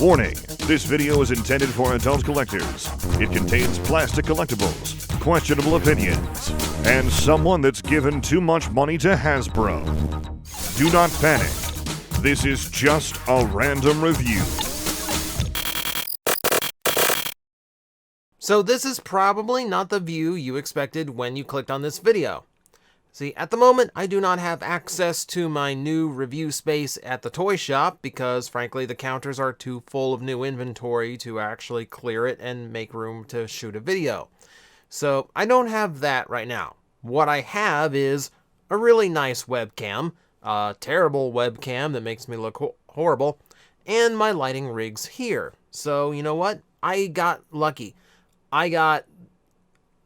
Warning, this video is intended for adult collectors. It contains plastic collectibles, questionable opinions, and someone that's given too much money to Hasbro. Do not panic. This is just a random review. So this is probably not the view you expected when you clicked on this video. See, at the moment, I do not have access to my new review space at the toy shop because, frankly, the counters are too full of new inventory to actually clear it and make room to shoot a video. So I don't have that right now. What I have is a really nice webcam, a terrible webcam that makes me look horrible, and my lighting rigs here. So, you know what? I got lucky. I got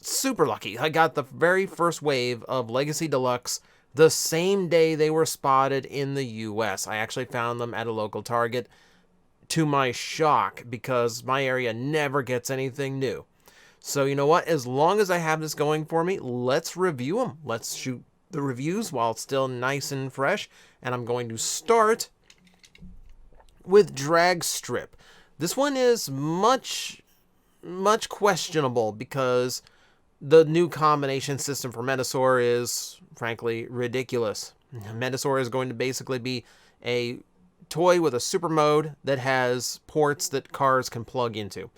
super lucky. I got the very first wave of Legacy Deluxe the same day they were spotted in the US. I actually found them at a local Target, to my shock, because my area never gets anything new. So you know what? As long as I have this going for me, let's review them. Let's shoot the reviews while it's still nice and fresh. And I'm going to start with Dragstrip. This one is much questionable because the new combination system for Metasaur is, frankly, ridiculous. Metasaur is going to basically be a toy with a super mode that has ports that cars can plug into,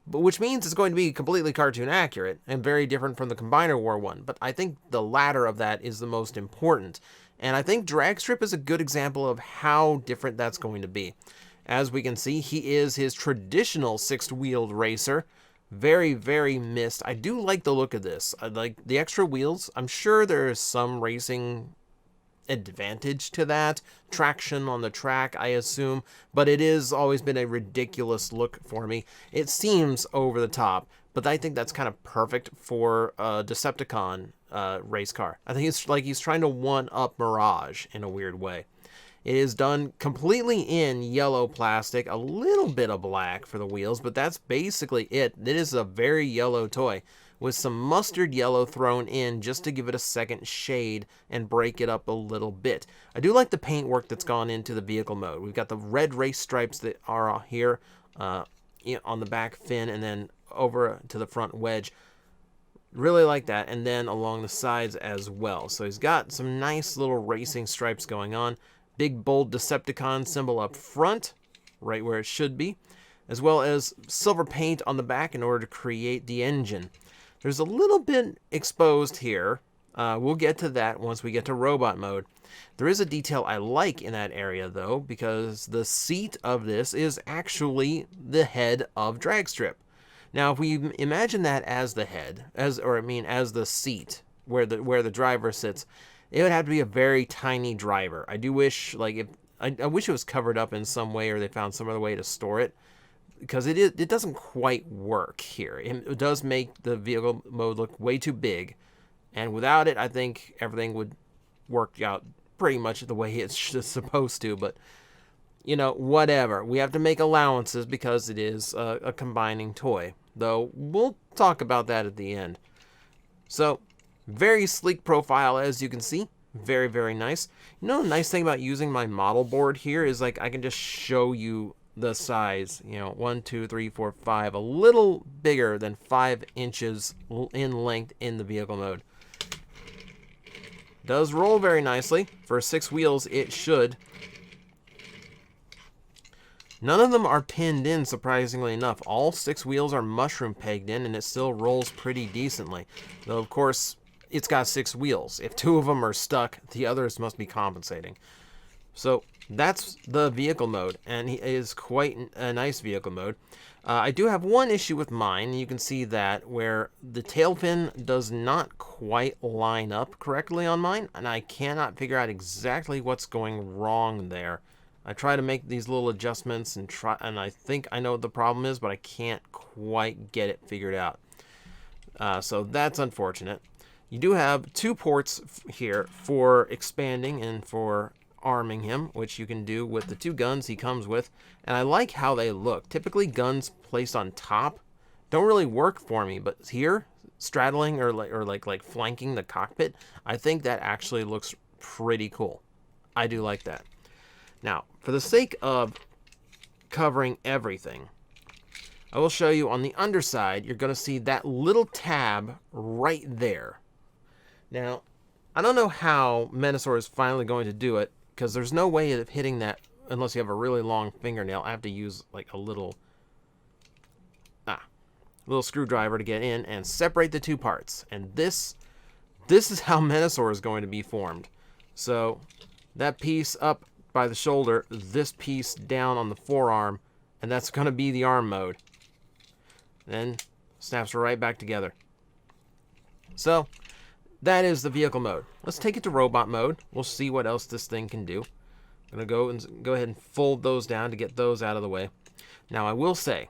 which means it's going to be completely cartoon accurate and very different from the Combiner War one. But I think the latter of that is the most important. And I think Dragstrip is a good example of how different that's going to be. As we can see, he is his traditional six-wheeled racer. Very, very missed. I do like the look of this. I like the extra wheels. I'm sure there is some racing advantage to that. Traction on the track, I assume. But it has always been a ridiculous look for me. It seems over the top, but I think that's kind of perfect for a Decepticon race car. I think it's like he's trying to one-up Mirage in a weird way. It is done completely in yellow plastic, a little bit of black for the wheels, but that's basically it. It is a very yellow toy with some mustard yellow thrown in just to give it a second shade and break it up a little bit. I do like the paintwork that's gone into the vehicle mode. We've got the red race stripes that are here on the back fin and then over to the front wedge. Really like that, and then along the sides as well. So he's got some nice little racing stripes going on. Big, bold Decepticon symbol up front, right where it should be, as well as silver paint on the back in order to create the engine. There's a little bit exposed here. We'll get to that once we get to robot mode. There is a detail I like in that area, though, because the seat of this is actually the head of Dragstrip. Now, if we imagine that as the head, as the seat where the driver sits, it would have to be a very tiny driver. I do wish, I wish it was covered up in some way, or they found some other way to store it, because it doesn't quite work here. It does make the vehicle mode look way too big, and without it, I think everything would work out pretty much the way it's supposed to. But you know, whatever. We have to make allowances because it is a combining toy, though we'll talk about that at the end. So, very sleek profile, as you can see. Very, very nice. You know, the nice thing about using my model board here is, like, I can just show you the size. You know, 1, 2, 3, 4, 5. A little bigger than 5 inches in length in the vehicle mode. Does roll very nicely. For 6 wheels, it should. None of them are pinned in, surprisingly enough. All 6 wheels are mushroom pegged in, and it still rolls pretty decently. Though, of course, it's got 6 wheels. If 2 of them are stuck, the others must be compensating. So that's the vehicle mode, and it is quite a nice vehicle mode. I do have one issue with mine. You can see that where the tail fin does not quite line up correctly on mine, and I cannot figure out exactly what's going wrong there. I try to make these little adjustments and I think I know what the problem is, but I can't quite get it figured out. So that's unfortunate. You do have 2 ports here for expanding and for arming him, which you can do with the 2 guns he comes with. And I like how they look. Typically, guns placed on top don't really work for me, but here, straddling or like flanking the cockpit, I think that actually looks pretty cool. I do like that. Now, for the sake of covering everything. I will show you on the underside, you're going to see that little tab right there. Now, I don't know how Menasor is finally going to do it, because there's no way of hitting that unless you have a really long fingernail. I have to use like a little screwdriver to get in and separate the two parts. And this is how Menasor is going to be formed. So that piece up by the shoulder, this piece down on the forearm, and that's going to be the arm mode. Then snaps right back together. So that is the vehicle mode. Let's take it to robot mode. We'll see what else this thing can do. I'm going to go ahead and fold those down to get those out of the way. Now I will say,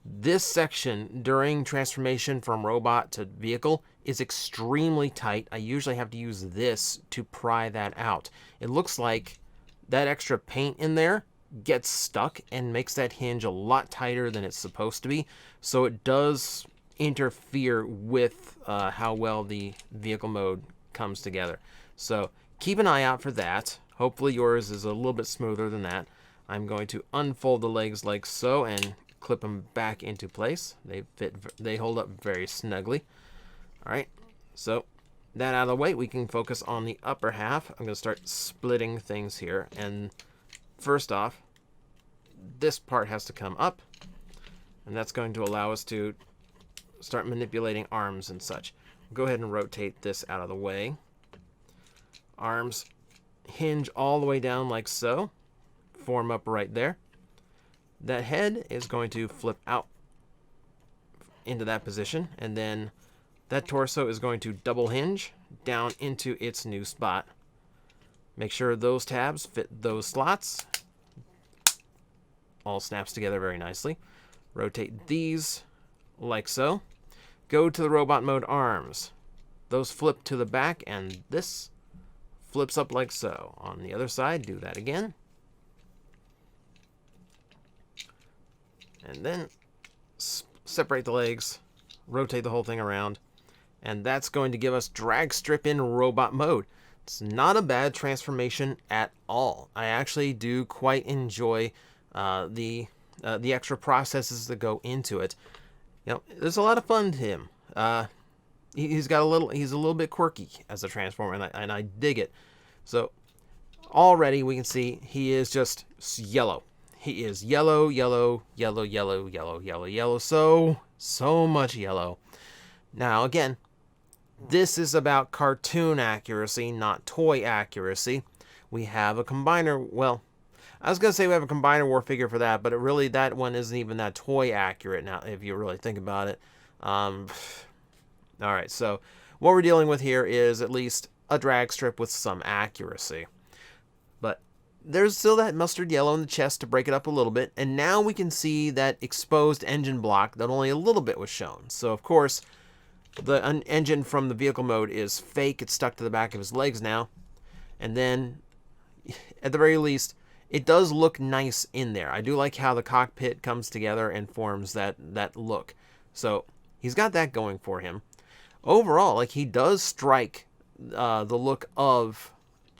this section during transformation from robot to vehicle is extremely tight. I usually have to use this to pry that out. It looks like that extra paint in there gets stuck and makes that hinge a lot tighter than it's supposed to be. So it does interfere with how well the vehicle mode comes together. So keep an eye out for that. Hopefully yours is a little bit smoother than that. I'm going to unfold the legs like so and clip them back into place. They hold up very snugly. All right, so that out of the way, we can focus on the upper half. I'm going to start splitting things here. And first off, this part has to come up, and that's going to allow us to start manipulating arms and such. Go ahead and rotate this out of the way. Arms hinge all the way down like so, form up right there. That head is going to flip out into that position, and then that torso is going to double hinge down into its new spot. Make sure those tabs fit those slots. All snaps together very nicely. Rotate these like so. Go to the robot mode arms. Those flip to the back, and this flips up like so. On the other side, do that again. And then separate the legs, rotate the whole thing around, and that's going to give us drag strip in robot mode. It's not a bad transformation at all. I actually do quite enjoy the extra processes that go into it. You know, there's a lot of fun to him. He's a little bit quirky as a transformer, and I dig it. So already we can see he is just yellow. He is yellow, yellow, yellow, yellow, yellow, yellow, yellow. So much yellow. Now, again, this is about cartoon accuracy, not toy accuracy. We have a combiner. Well, I was going to say we have a combiner war figure for that, but that one isn't even that toy accurate now, if you really think about it. All right, so what we're dealing with here is at least a drag strip with some accuracy. But there's still that mustard yellow in the chest to break it up a little bit, and now we can see that exposed engine block that only a little bit was shown. So, of course, the engine from the vehicle mode is fake. It's stuck to the back of his legs now. And then, at the very least, it does look nice in there. I do like how the cockpit comes together and forms that look. So, he's got that going for him. Overall, like, he does strike the look of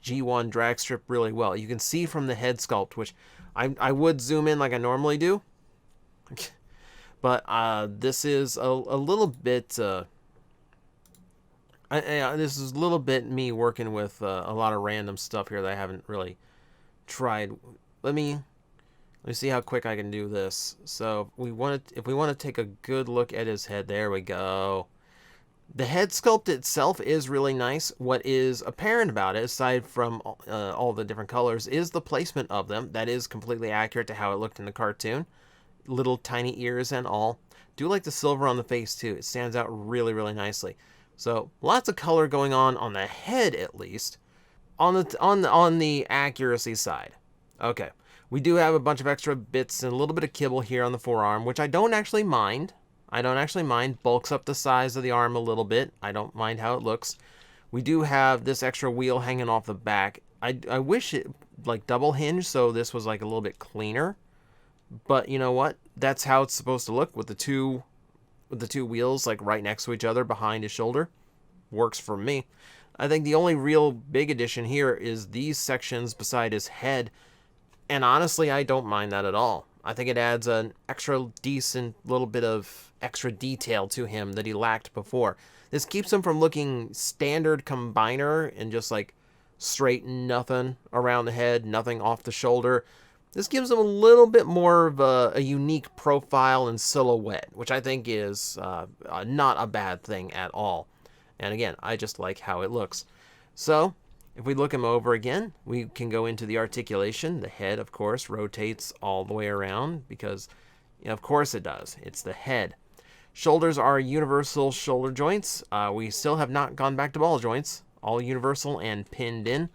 G1 drag strip really well. You can see from the head sculpt, which I would zoom in like I normally do. But this is a little bit... this is a little bit me working with a lot of random stuff here that I haven't really tried. Let me see how quick I can do this. So if we want to take a good look at his head, there we go. The head sculpt itself is really nice. What is apparent about it, aside from all the different colors, is the placement of them. That is completely accurate to how it looked in the cartoon. Little tiny ears and all. Do like the silver on the face too. It stands out really, really nicely. So lots of color going on the head, at least. On the accuracy side. Okay, we do have a bunch of extra bits and a little bit of kibble here on the forearm, which I don't actually mind. Bulks up the size of the arm a little bit. I don't mind how it looks. We do have this extra wheel hanging off the back. I wish it like double hinged, so this was like a little bit cleaner. But you know what? That's how it's supposed to look with the two wheels like right next to each other behind his shoulder. Works for me. I think the only real big addition here is these sections beside his head. And honestly, I don't mind that at all. I think it adds an extra decent little bit of extra detail to him that he lacked before. This keeps him from looking standard combiner and just like straight nothing around the head, nothing off the shoulder. This gives him a little bit more of a unique profile and silhouette, which I think is not a bad thing at all. And again, I just like how it looks. So if we look him over again, we can go into the articulation. The head, of course, rotates all the way around because, of course it does. It's the head. Shoulders are universal shoulder joints. We still have not gone back to ball joints. All universal and pinned in.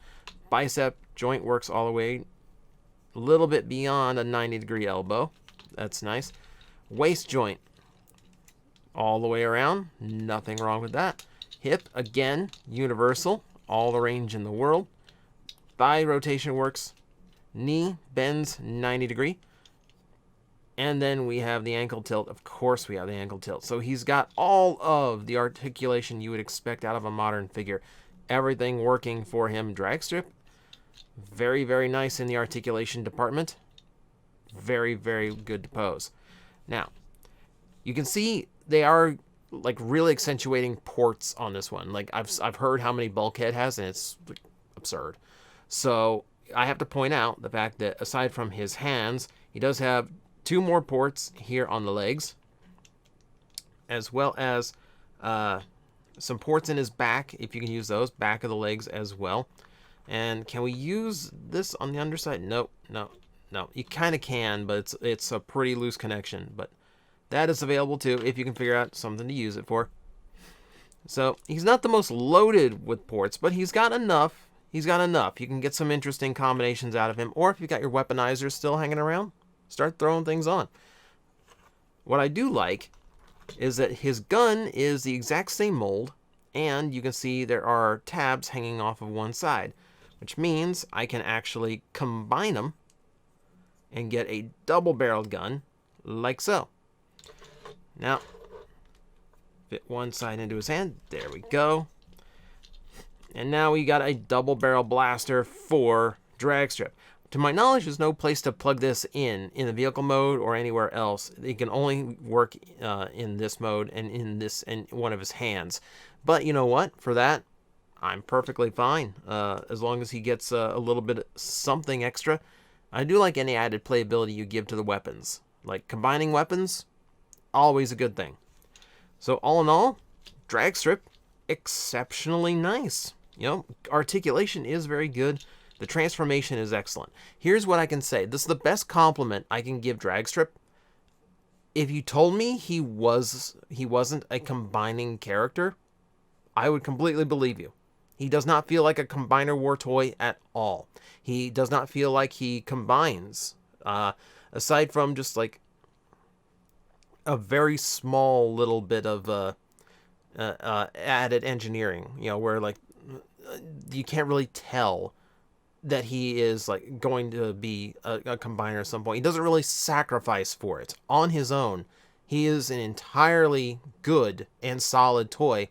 Bicep joint works all the way a little bit beyond a 90-degree elbow. That's nice. Waist joint all the way around. Nothing wrong with that. Hip, again, universal. All the range in the world. Thigh rotation works. Knee bends 90 degree. And then we have the ankle tilt. Of course we have the ankle tilt. So he's got all of the articulation you would expect out of a modern figure. Everything working for him. Dragstrip. Very, very nice in the articulation department. Very, very good to pose. Now, you can see they are like really accentuating ports on this one. Like I've heard how many bulkhead has, and it's like absurd. So I have to point out the fact that aside from his hands, he does have 2 more ports here on the legs, as well as some ports in his back, if you can use those, back of the legs as well. And can we use this on the underside? No. You kind of can, but it's a pretty loose connection. But that is available too if you can figure out something to use it for. So he's not the most loaded with ports, but he's got enough. You can get some interesting combinations out of him. Or if you've got your weaponizers still hanging around, start throwing things on. What I do like is that his gun is the exact same mold, and you can see there are tabs hanging off of one side, which means I can actually combine them and get a double-barreled gun like so. Now, fit one side into his hand. There we go. And now we got a double-barrel blaster for Dragstrip. To my knowledge, there's no place to plug this in the vehicle mode or anywhere else. It can only work in this mode and in one of his hands. But you know what? For that, I'm perfectly fine. As long as he gets a little bit of something extra. I do like any added playability you give to the weapons. Like combining weapons, always a good thing. So all in all, Dragstrip, exceptionally nice. Articulation is very good. The transformation is excellent. Here's what I can say. This is the best compliment I can give Dragstrip. If you told me he wasn't a combining character, I would completely believe you. He does not feel like a combiner war toy at all. He does not feel like he combines. Aside from just like a very small little bit of added engineering, where like you can't really tell that he is like going to be a combiner at some point. He doesn't really sacrifice for it on his own. He is an entirely good and solid toy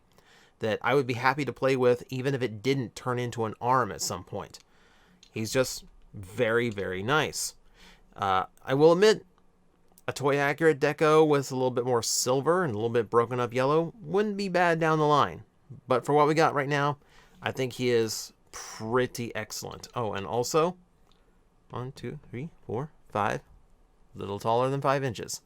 that I would be happy to play with, even if it didn't turn into an arm at some point. He's just very, very nice. I will admit, a toy accurate deco with a little bit more silver and a little bit broken up yellow wouldn't be bad down the line. But for what we got right now, I think he is pretty excellent. Oh, and also 1, 2, 3, 4, 5, a little taller than 5 inches.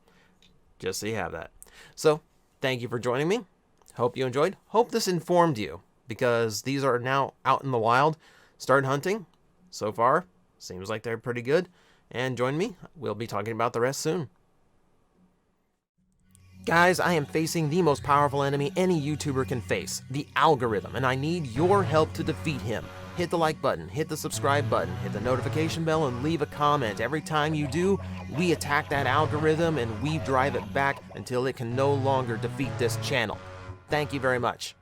Just so you have that. So thank you for joining me. Hope you enjoyed. Hope this informed you, because these are now out in the wild. Start hunting. So far, seems like they're pretty good. And join me. We'll be talking about the rest soon. Guys, I am facing the most powerful enemy any YouTuber can face, the algorithm, and I need your help to defeat him. Hit the like button, hit the subscribe button, hit the notification bell, and leave a comment. Every time you do, we attack that algorithm and we drive it back until it can no longer defeat this channel. Thank you very much.